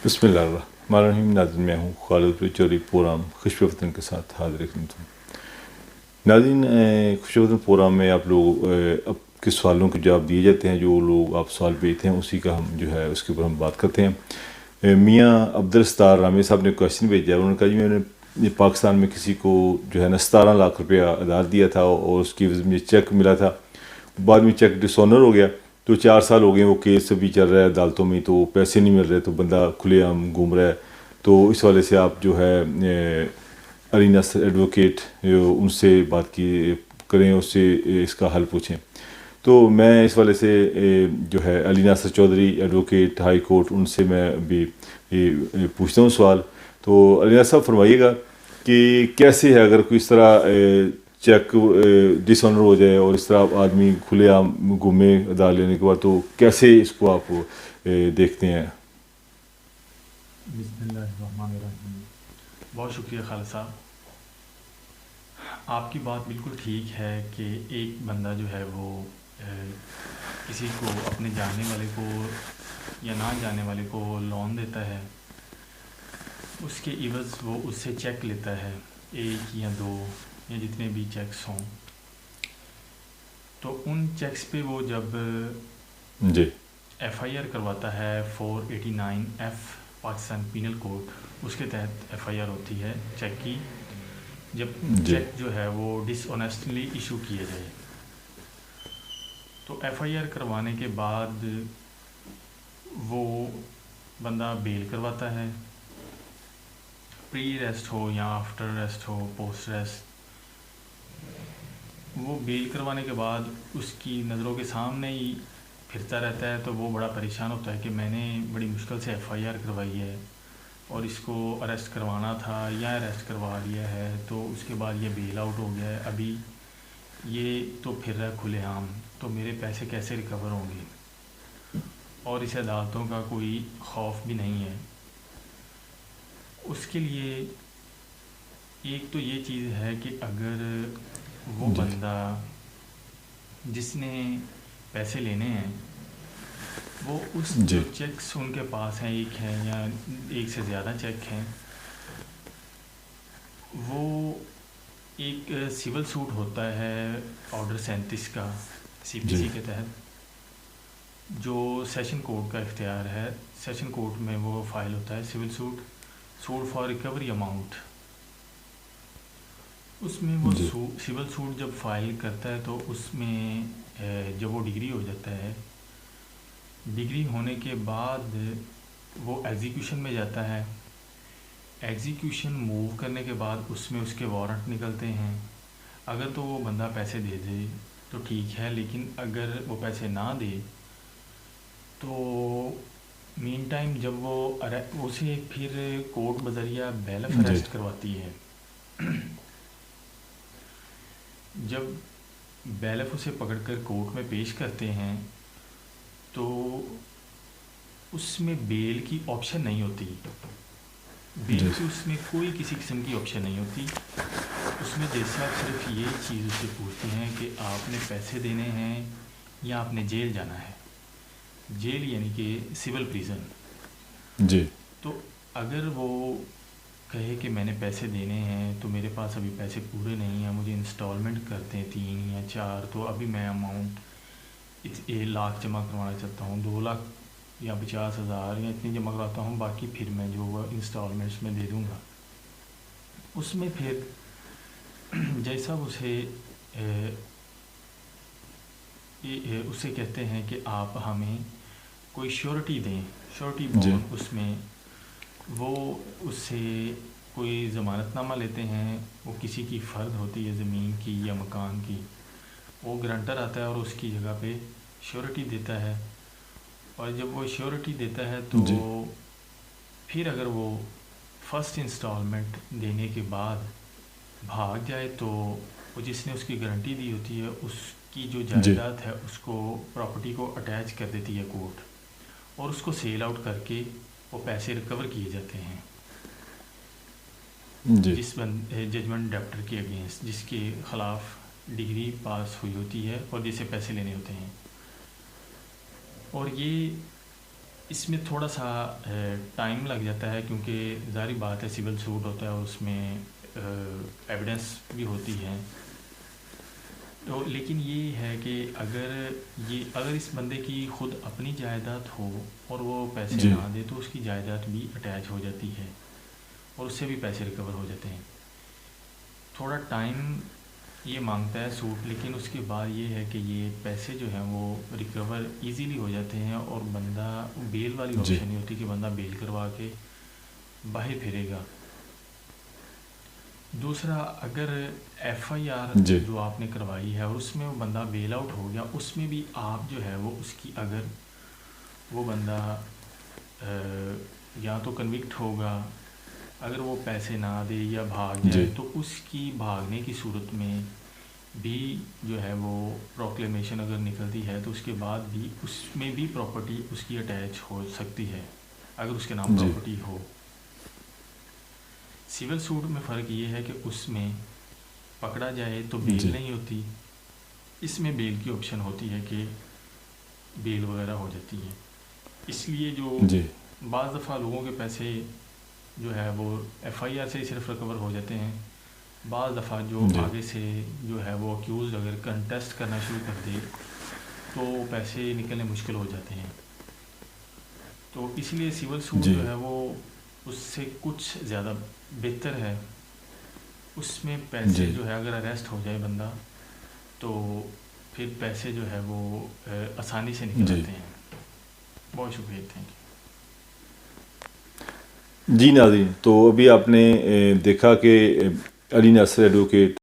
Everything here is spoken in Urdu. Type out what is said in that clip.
بسم اللہ الرحمن الرحیم. ناظرین، میں ہوں خالد چوری. پروگرام خوش وطن کے ساتھ حاضر خدمت ہوں. ناظرین، خوش وطن پروگرام میں آپ لوگ اب کے سوالوں کے جواب دیے جاتے ہیں. جو لوگ آپ سوال بھیجتے ہیں اسی کا ہم جو ہے اس کے اوپر ہم بات کرتے ہیں. میاں عبدالستار رامے صاحب نے کویشچن بھیجا ہے. انہوں نے کہا جی میں نے پاکستان میں کسی کو جو ہے نا 17 لاکھ روپیہ ادھار دیا تھا اور اس کی عوض میں چیک ملا تھا. بعد میں چیک ڈسونر ہو گیا تو 4 سال ہو گئے وہ کیس ابھی چل رہا ہے عدالتوں میں, تو پیسے نہیں مل رہے, تو بندہ کھلے عام گھوم رہا ہے. تو اس والے سے آپ جو ہے علی ناصر ایڈوکیٹ ان سے بات کی کریں, اس سے اس کا حل پوچھیں. تو میں اس والے سے جو ہے علی ناصر چودھری ایڈوکیٹ ہائی کورٹ, ان سے میں ابھی پوچھتا ہوں سوال. تو علی ناصر صاحب فرمائیے گا کہ کیسے ہے اگر کوئی اس طرح چیک ڈس آنر ہو جائے اور اس طرح آدمی کھلے عام گھومے ادار لینے کے بعد, تو کیسے اس کو آپ دیکھتے ہیں؟ بسم اللہ الرحمن الرحیم. بہت شکریہ خالد صاحب. آپ کی بات بالکل ٹھیک ہے کہ ایک بندہ جو ہے وہ کسی کو اپنے جاننے والے کو یا نہ جاننے والے کو لون دیتا ہے, اس کے عوض وہ اس سے چیک لیتا ہے, 1 یا 2 یا جتنے بھی چیکس ہوں. تو ان چیکس پہ وہ جب جی ایف آئی آر کرواتا ہے 489F پاکستان پینل کوڈ, اس کے تحت ایف آئی آر ہوتی ہے چیک کی, جب جی چیک جو ہے وہ ڈس آنیسٹلی ایشو کیا جائے. تو ایف آئی آر کروانے کے بعد وہ بندہ بیل کرواتا ہے, پری ریسٹ ہو یا آفٹر ریسٹ ہو, پوسٹ ریسٹ. وہ بیل کروانے کے بعد اس کی نظروں کے سامنے ہی پھرتا رہتا ہے. تو وہ بڑا پریشان ہوتا ہے کہ میں نے بڑی مشکل سے ایف آئی آر کروائی ہے اور اس کو اریسٹ کروانا تھا یا اریسٹ کروا لیا ہے, تو اس کے بعد یہ بیل آؤٹ ہو گیا ہے, ابھی یہ تو پھر رہا ہے کھلے عام, تو میرے پیسے کیسے ریکور ہوں گے؟ اور اسے عدالتوں کا کوئی خوف بھی نہیں ہے. اس کے لیے ایک تو یہ چیز ہے کہ اگر وہ جی بندہ جس نے پیسے لینے ہیں وہ اس جو جی چیکس ان کے پاس ہیں, ایک ہیں یا ایک سے زیادہ چیک ہیں, وہ ایک سول سوٹ ہوتا ہے آرڈر 37 کا سی پی جی سی کے تحت, جو سیشن کورٹ کا اختیار ہے. سیشن کورٹ میں وہ فائل ہوتا ہے civil suit for recovery amount. اس میں وہ جی سول سوٹ جب فائل کرتا ہے تو اس میں جب وہ ڈگری ہو جاتا ہے, ڈگری ہونے کے بعد وہ ایگزیکیوشن میں جاتا ہے. ایگزیکیوشن موو کرنے کے بعد اس میں اس کے وارنٹ نکلتے ہیں. اگر تو وہ بندہ پیسے دے دے تو ٹھیک ہے, لیکن اگر وہ پیسے نہ دے تو مین ٹائم جب وہ اسے پھر کورٹ بذریعہ بیلف جی اریسٹ کرواتی ہے. جب بیلف اسے پکڑ کر کورٹ میں پیش کرتے ہیں تو اس میں بیل کی آپشن نہیں ہوتی. بیل جی کی اس میں کوئی کسی قسم کی آپشن نہیں ہوتی. اس میں جیسے آپ صرف یہ چیز اس سے پوچھتے ہیں کہ آپ نے پیسے دینے ہیں یا آپ نے جیل جانا ہے. جیل یعنی کہ سول پریزن. جی تو اگر وہ کہے کہ میں نے پیسے دینے ہیں تو میرے پاس ابھی پیسے پورے نہیں ہیں, مجھے انسٹالمنٹ کرتے ہیں 3 یا 4, تو ابھی میں اماؤنٹ 1 لاکھ جمع کروانا چاہتا ہوں, 2 لاکھ یا 50,000 یا اتنی جمع کراتا ہوں, باقی پھر میں جو انسٹالمنٹس میں دے دوں گا. اس میں پھر جیسا اسے کہتے ہیں کہ آپ ہمیں کوئی شیورٹی دیں, شیورٹی جی بانڈ. اس میں وہ اس سے کوئی ضمانت نامہ لیتے ہیں, وہ کسی کی فرد ہوتی ہے زمین کی یا مکان کی, وہ گرانٹر آتا ہے اور اس کی جگہ پہ شیورٹی دیتا ہے. اور جب وہ شیورٹی دیتا ہے تو جی پھر اگر وہ فرسٹ انسٹالمنٹ دینے کے بعد بھاگ جائے تو وہ جس نے اس کی گارنٹی دی ہوتی ہے اس کی جو جی جائیداد ہے اس کو پراپرٹی کو اٹیچ کر دیتی ہے کورٹ, اور اس کو سیل آؤٹ کر کے وہ پیسے ریکور کیے جاتے ہیں جی جس ججمنٹ ڈیپٹر کے اگینسٹ, جس کے خلاف ڈگری پاس ہوئی ہوتی ہے اور جسے پیسے لینے ہوتے ہیں. اور یہ اس میں تھوڑا سا ٹائم لگ جاتا ہے کیونکہ ظاہری بات ہے سول سوٹ ہوتا ہے اور اس میں ایویڈنس بھی ہوتی ہے. تو لیکن یہ ہے کہ اگر اس بندے کی خود اپنی جائیداد ہو اور وہ پیسے جی نہ دے تو اس کی جائیداد بھی اٹیچ ہو جاتی ہے اور اس سے بھی پیسے ریکور ہو جاتے ہیں. تھوڑا ٹائم یہ مانگتا ہے سوٹ، لیکن اس کے بعد یہ ہے کہ یہ پیسے جو ہیں وہ ریکور ایزیلی ہو جاتے ہیں اور بندہ بیل والی جی آپشن نہیں ہوتی کہ بندہ بیل کروا کے باہر پھرے گا. دوسرا، اگر ایف آئی آر جی جو آپ نے کروائی ہے اور اس میں وہ بندہ بیل آؤٹ ہو گیا، اس میں بھی آپ جو ہے وہ اس کی اگر وہ بندہ یا تو کنوکٹ ہوگا، اگر وہ پیسے نہ دے یا بھاگ جی جائے تو اس کی بھاگنے کی صورت میں بھی جو ہے وہ پروکلیمیشن اگر نکلتی ہے تو اس کے بعد بھی اس میں بھی پراپرٹی اس کی اٹیچ ہو سکتی ہے اگر اس کے نام جی پراپرٹی ہو. سول سوٹ میں فرق یہ ہے کہ اس میں پکڑا جائے تو بیل جی نہیں ہوتی، اس میں بیل کی آپشن ہوتی ہے کہ بیل وغیرہ ہو جاتی ہے. اس لیے جو جی بعض دفعہ لوگوں کے پیسے جو ہے وہ ایف آئی آر سے ہی صرف ریکور ہو جاتے ہیں، بعض دفعہ جو جی آگے سے جو ہے وہ اکیوزڈ اگر کنٹیسٹ کرنا شروع کر دے تو پیسے نکلنے مشکل ہو جاتے ہیں. تو اس لیے سول سوٹ جی جو ہے وہ اس سے کچھ زیادہ بہتر ہے. اس میں پیسے جی جو ہے اگر اریسٹ ہو جائے بندہ تو پھر پیسے جو ہے وہ آسانی سے نکل جی آتے ہیں. بہت شکریہ، تھینک یو. جی ناظرین، تو ابھی آپ نے دیکھا کہ علی ناصر ایڈوکیٹ